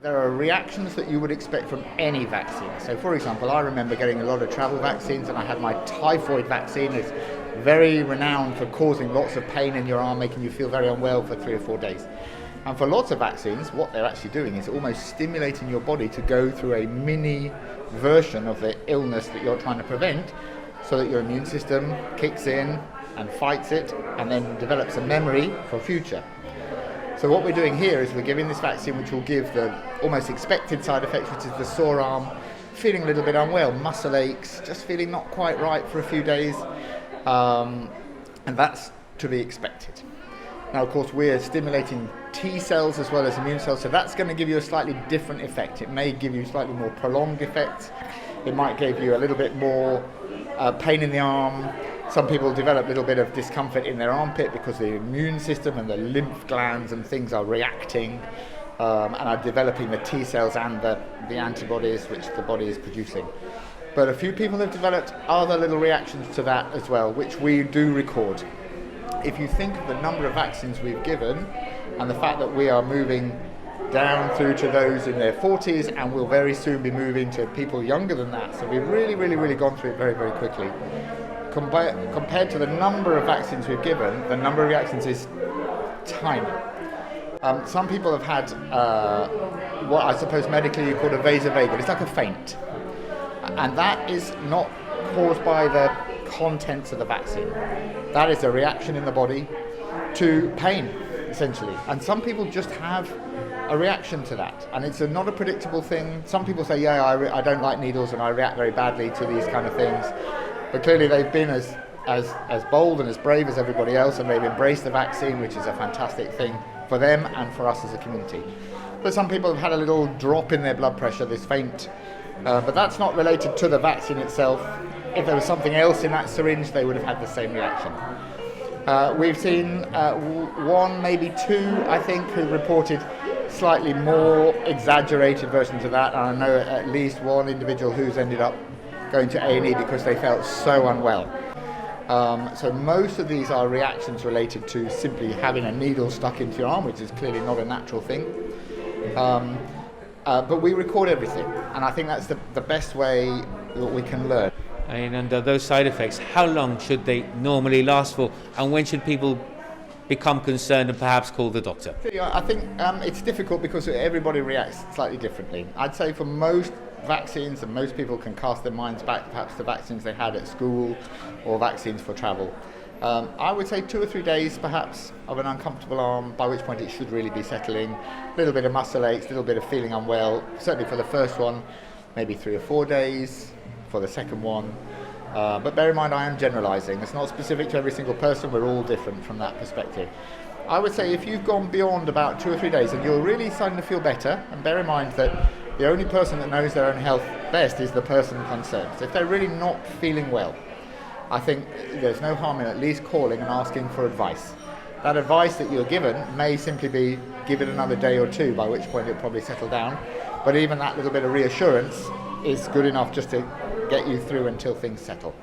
There are reactions that you would expect from any vaccine. So for example, I remember getting a lot of travel vaccines, and I had my typhoid vaccine. It's very renowned for causing lots of pain in your arm, making you feel very unwell for 3 or 4 days. And for lots of vaccines, what they're actually doing is almost stimulating your body to go through a mini version of the illness that you're trying to prevent, so that your immune system kicks in and fights it and then develops a memory for future. So what we're doing here is we're giving this vaccine which will give the almost expected side effects, which is the sore arm, feeling a little bit unwell, muscle aches, just feeling not quite right for a few days, and that's to be expected. Now, of course, we're stimulating T cells as well as immune cells, so that's going to give you a slightly different effect. It may give you slightly more prolonged effects. It might give you a little bit more pain in the arm. Some people develop a little bit of discomfort in their armpit because the immune system and the lymph glands and things are reacting and are developing the T cells and the antibodies which the body is producing. But a few people have developed other little reactions to that as well, which we do record. If you think of the number of vaccines we've given and the fact that we are moving down through to those in their 40s, and we'll very soon be moving to people younger than that, so we've really gone through it very, very quickly. Compared to the number of vaccines we've given, the number of reactions is tiny. Some people have had what I suppose medically you call a vasovagal. It's like a faint. And that is not caused by the contents of the vaccine. That is a reaction in the body to pain, essentially. And some people just have a reaction to that. And it's not a predictable thing. Some people say, I don't like needles and I react very badly to these kind of things. But clearly they've been as bold and as brave as everybody else, and they've embraced the vaccine, which is a fantastic thing for them and for us as a community. But some people have had a little drop in their blood pressure, this faint, but that's not related to the vaccine itself. If there was something else in that syringe, they would have had the same reaction. We've seen one, maybe two, I think, who reported slightly more exaggerated versions of that, and I know at least one individual who's ended up going to A&E because they felt so unwell. So most of these are reactions related to simply having a needle stuck into your arm, which is clearly not a natural thing. But we record everything, and I think that's the best way that we can learn. And under those side effects, how long should they normally last for, and when should people become concerned and perhaps call the doctor? I think it's difficult because everybody reacts slightly differently. I'd say for most vaccines, and most people can cast their minds back perhaps to vaccines they had at school or vaccines for travel. I would say 2 or 3 days perhaps of an uncomfortable arm, by which point it should really be settling. A little bit of muscle aches, a little bit of feeling unwell, certainly for the first one, maybe 3 or 4 days for the second one. But bear in mind, I am generalising. It's not specific to every single person. We're all different from that perspective. I would say if you've gone beyond about 2 or 3 days and you're really starting to feel better, and bear in mind that the only person that knows their own health best is the person concerned. So if they're really not feeling well, I think there's no harm in at least calling and asking for advice. That advice that you're given may simply be give it another day or two, by which point it'll probably settle down. But even that little bit of reassurance is good enough just to get you through until things settle.